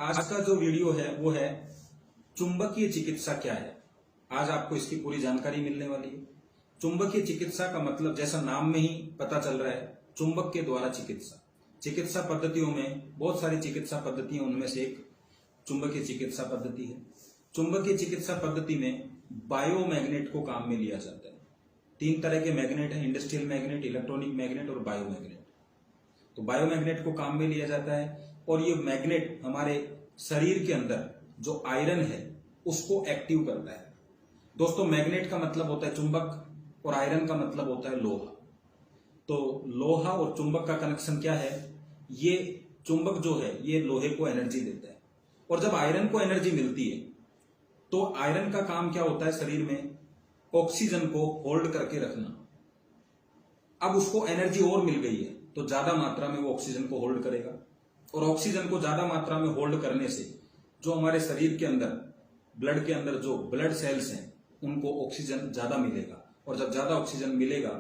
आज का जो वीडियो है वो है चुंबकीय चिकित्सा क्या है। आज आपको इसकी पूरी जानकारी मिलने वाली है। चुंबकीय चिकित्सा का मतलब जैसा नाम में ही पता चल रहा है, चुंबक के द्वारा चिकित्सा। चिकित्सा पद्धतियों में बहुत सारी चिकित्सा पद्धतियां, उनमें से एक चुंबकीय चिकित्सा पद्धति है। चुंबकीय चिकित्सा पद्धति में बायोमैग्नेट को काम में लिया जाता है। 3 तरह के मैग्नेट हैं, इंडस्ट्रियल मैग्नेट, इलेक्ट्रॉनिक मैग्नेट और बायोमैग्नेट। तो बायोमैग्नेट को काम में लिया जाता है और ये मैग्नेट हमारे शरीर के अंदर जो आयरन है उसको एक्टिव करता है। दोस्तों, मैग्नेट का मतलब होता है चुंबक और आयरन का मतलब होता है लोहा। तो लोहा और चुंबक का कनेक्शन क्या है? ये चुंबक जो है ये लोहे को एनर्जी देता है और जब आयरन को एनर्जी मिलती है तो आयरन का काम क्या होता है? शरीर में ऑक्सीजन को होल्ड करके रखना। अब उसको एनर्जी और मिल गई है तो ज्यादा मात्रा में वो ऑक्सीजन को होल्ड करेगा और ऑक्सीजन को ज्यादा मात्रा में होल्ड करने से जो हमारे शरीर के अंदर, ब्लड के अंदर जो ब्लड सेल्स हैं उनको ऑक्सीजन ज्यादा मिलेगा और जब ज्यादा ऑक्सीजन मिलेगा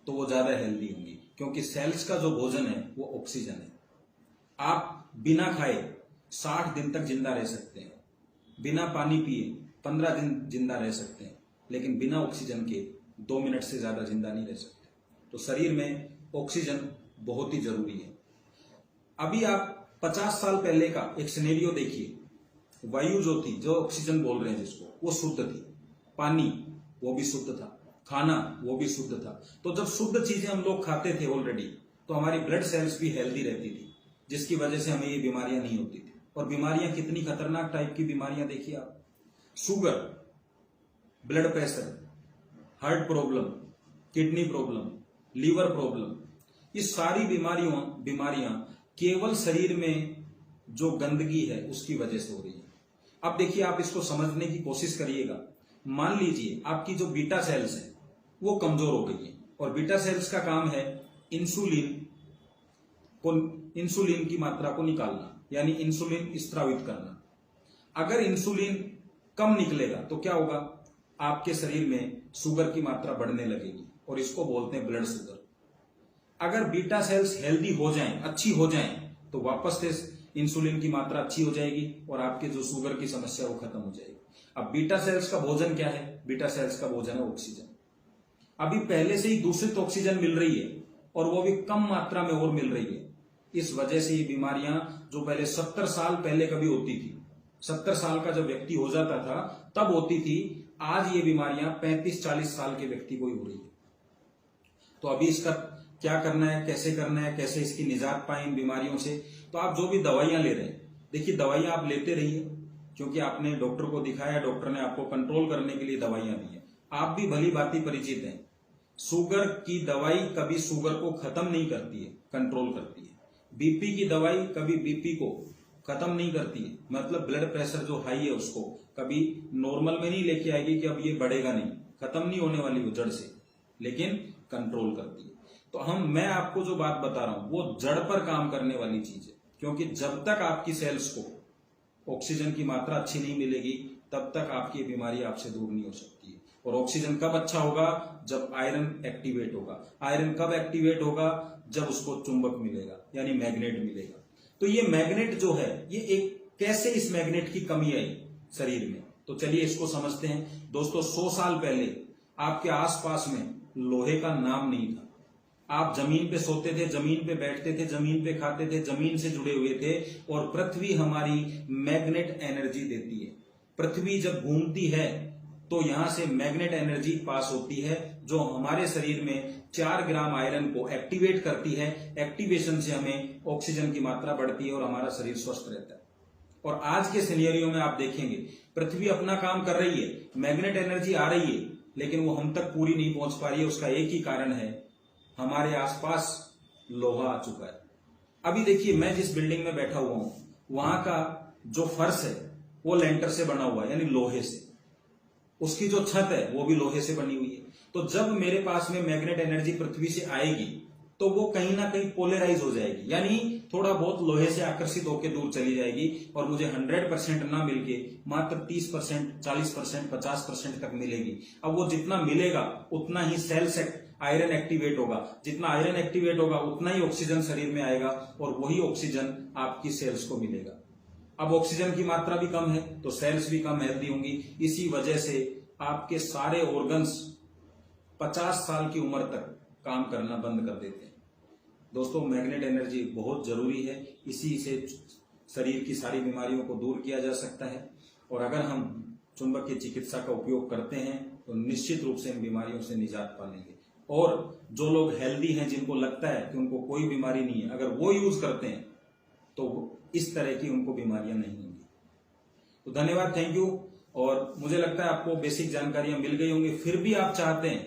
तो वो ज्यादा हेल्दी होंगी, क्योंकि सेल्स का जो भोजन है वो ऑक्सीजन है। आप बिना खाए 60 दिन तक जिंदा रह सकते हैं, बिना पानी पिए 15 दिन जिंदा रह सकते हैं, लेकिन बिना ऑक्सीजन के 2 मिनट से ज्यादा जिंदा नहीं रह सकते। तो शरीर में ऑक्सीजन बहुत ही जरूरी है। अभी आप 50 साल पहले का एक सिनेरियो देखिए। वायु जो थी, जो ऑक्सीजन बोल रहे हैं जिसको, वो शुद्ध थी। पानी वो भी शुद्ध था, खाना वो भी शुद्ध था। तो जब शुद्ध चीजें हम लोग खाते थे ऑलरेडी, तो हमारी ब्लड सेल्स भी हेल्दी रहती थी, जिसकी वजह से हमें ये बीमारियां नहीं होती थी। और बीमारियां कितनी खतरनाक टाइप की बीमारियां देखिए आप। Sugar, blood pressure, heart problem, kidney problem, liver problem, ये सारी बीमारियां केवल शरीर में जो गंदगी है उसकी वजह से हो रही है। अब देखिए, आप इसको समझने की कोशिश करिएगा। मान लीजिए आपकी जो बीटा सेल्स है वो कमजोर हो गई है और बीटा सेल्स का काम है इंसुलिन की मात्रा को निकालना, यानी इंसुलिन स्त्रावित करना। अगर इंसुलिन कम निकलेगा तो क्या होगा? आपके शरीर में शुगर की मात्रा बढ़ने लगेगी और इसको बोलते हैं ब्लड शुगर। अगर बीटा सेल्स हेल्दी हो जाएं, अच्छी हो जाएं, तो वापस से इंसुलिन की मात्रा अच्छी हो जाएगी और आपके जो शुगर की समस्या वो खत्म हो जाएगी। अब बीटा सेल्स का भोजन क्या है? बीटा सेल्स का भोजन है ऑक्सीजन। अभी पहले से ही दूषित ऑक्सीजन मिल रही है और वो भी कम मात्रा में और मिल रही है। इस वजह से ये बीमारियां जो पहले 70 साल पहले कभी होती थी, 70 साल का जब व्यक्ति हो जाता था तब होती थी, आज ये बीमारियां 35-40 साल के व्यक्ति को ही हो रही है। तो अभी इसका क्या करना है, कैसे करना है, कैसे इसकी निजात पाए इन बीमारियों से? तो आप जो भी दवाइयां ले रहे हैं, देखिए दवाइयां आप लेते रहिए, क्योंकि आपने डॉक्टर को दिखाया, डॉक्टर ने आपको कंट्रोल करने के लिए दवाइयां दी है। आप भी भली भांति परिचित हैं, शुगर की दवाई कभी शुगर को खत्म नहीं करती है, कंट्रोल करती है। बीपी की दवाई कभी बीपी को खत्म नहीं करती है, मतलब ब्लड प्रेशर जो हाई है उसको कभी नॉर्मल में नहीं लेके आएगी कि अब ये बढ़ेगा नहीं, खत्म नहीं होने वाली वो जड़ से, लेकिन कंट्रोल करती है। तो मैं आपको जो बात बता रहा हूं वो जड़ पर काम करने वाली चीज है, क्योंकि जब तक आपकी सेल्स को ऑक्सीजन की मात्रा अच्छी नहीं मिलेगी तब तक आपकी बीमारी आपसे दूर नहीं हो सकती है। और ऑक्सीजन कब अच्छा होगा? जब आयरन एक्टिवेट होगा। आयरन कब एक्टिवेट होगा? जब उसको चुंबक मिलेगा, यानी मैग्नेट मिलेगा। तो ये मैग्नेट जो है, ये कैसे इस मैग्नेट की कमी आई शरीर में, तो चलिए इसको समझते हैं। दोस्तों, 100 साल पहले आपके आसपास में लोहे का नाम नहीं था। आप जमीन पे सोते थे, जमीन पे बैठते थे, जमीन पे खाते थे, जमीन से जुड़े हुए थे। और पृथ्वी हमारी मैग्नेट एनर्जी देती है। पृथ्वी जब घूमती है तो यहां से मैग्नेट एनर्जी पास होती है, जो हमारे शरीर में 4 ग्राम आयरन को एक्टिवेट करती है। एक्टिवेशन से हमें ऑक्सीजन की मात्रा बढ़ती है और हमारा शरीर स्वस्थ रहता है। और आज के सिनेरियो में आप देखेंगे पृथ्वी अपना काम कर रही है, मैग्नेट एनर्जी आ रही है, लेकिन वो हम तक पूरी नहीं पहुंच पा रही है। उसका एक ही कारण है, हमारे आसपास लोहा आ चुका है। अभी देखिए, मैं जिस बिल्डिंग में बैठा हुआ हूं वहां का जो फर्श है वो लेंटर से बना हुआ है, यानी लोहे से। उसकी जो छत है वो भी लोहे से बनी हुई है। तो जब मेरे पास में मैग्नेट एनर्जी पृथ्वी से आएगी तो वो कहीं ना कहीं पोलराइज हो जाएगी, यानी थोड़ा बहुत लोहे से आकर्षित होकर दूर चली जाएगी और मुझे 100% ना मिलके मात्र 30%, 40%, 50% तक मिलेगी। अब वो जितना मिलेगा उतना ही सेल्स आयरन एक्टिवेट होगा, जितना आयरन एक्टिवेट होगा उतना ही ऑक्सीजन शरीर में आएगा और वही ऑक्सीजन आपकी सेल्स को मिलेगा। अब ऑक्सीजन की मात्रा भी कम है तो सेल्स भी कम हेल्दी होंगी। इसी वजह से आपके सारे ऑर्गन्स 50 साल की उम्र तक काम करना बंद कर देते हैं। दोस्तों, मैग्नेट एनर्जी बहुत जरूरी है, इसी से शरीर की सारी बीमारियों को दूर किया जा सकता है। और अगर हम चुंबकीय चिकित्सा का उपयोग करते हैं तो निश्चित रूप से इन बीमारियों से निजात पालेंगे। और जो लोग हेल्दी हैं, जिनको लगता है कि उनको कोई बीमारी नहीं है, अगर वो यूज करते हैं तो इस तरह की उनको बीमारियां नहीं होंगी। तो धन्यवाद, थैंक यू। और मुझे लगता है आपको बेसिक जानकारियां मिल गई होंगी। फिर भी आप चाहते हैं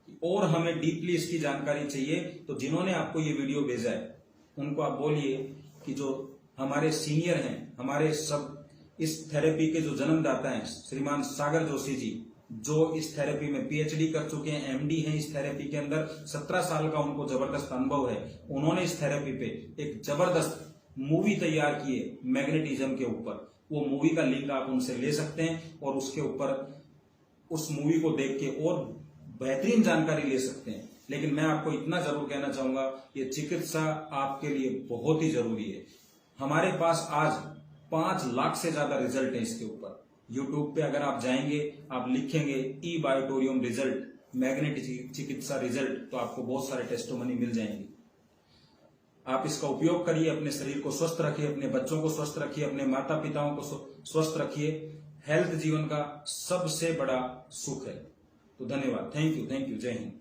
कि और हमें डीपली इसकी जानकारी चाहिए, तो जिन्होंने आपको ये वीडियो भेजा है उनको आप बोलिए कि जो हमारे सीनियर हैं, हमारे सब इस थेरेपी के जो जन्मदाता हैं, श्रीमान सागर जोशी जी, जो इस थेरेपी में पीएचडी कर चुके हैं, एमडी हैं इस थेरेपी के अंदर, 17 साल का उनको जबरदस्त अनुभव है। उन्होंने इस थेरेपी पे एक जबरदस्त मूवी तैयार की है मैग्नेटिज्म के ऊपर। वो मूवी का लिंक आप उनसे ले सकते हैं और उसके ऊपर उस मूवी को देख के और बेहतरीन जानकारी ले सकते हैं। लेकिन मैं आपको इतना जरूर कहना चाहूंगा, ये चिकित्सा आपके लिए बहुत ही जरूरी है। हमारे पास आज 5 लाख से ज्यादा रिजल्ट है इसके ऊपर। यूट्यूब पे अगर आप जाएंगे, आप लिखेंगे ई बायोटोरियम रिजल्ट, मैग्नेटिक चिकित्सा रिजल्ट, तो आपको बहुत सारे टेस्टिमोनी मिल जाएंगे। आप इसका उपयोग करिए, अपने शरीर को स्वस्थ रखिए, अपने बच्चों को स्वस्थ रखिए, अपने माता पिताओं को स्वस्थ रखिए। हेल्थ जीवन का सबसे बड़ा सुख है। तो धन्यवाद, थैंक यू, जय हिंद।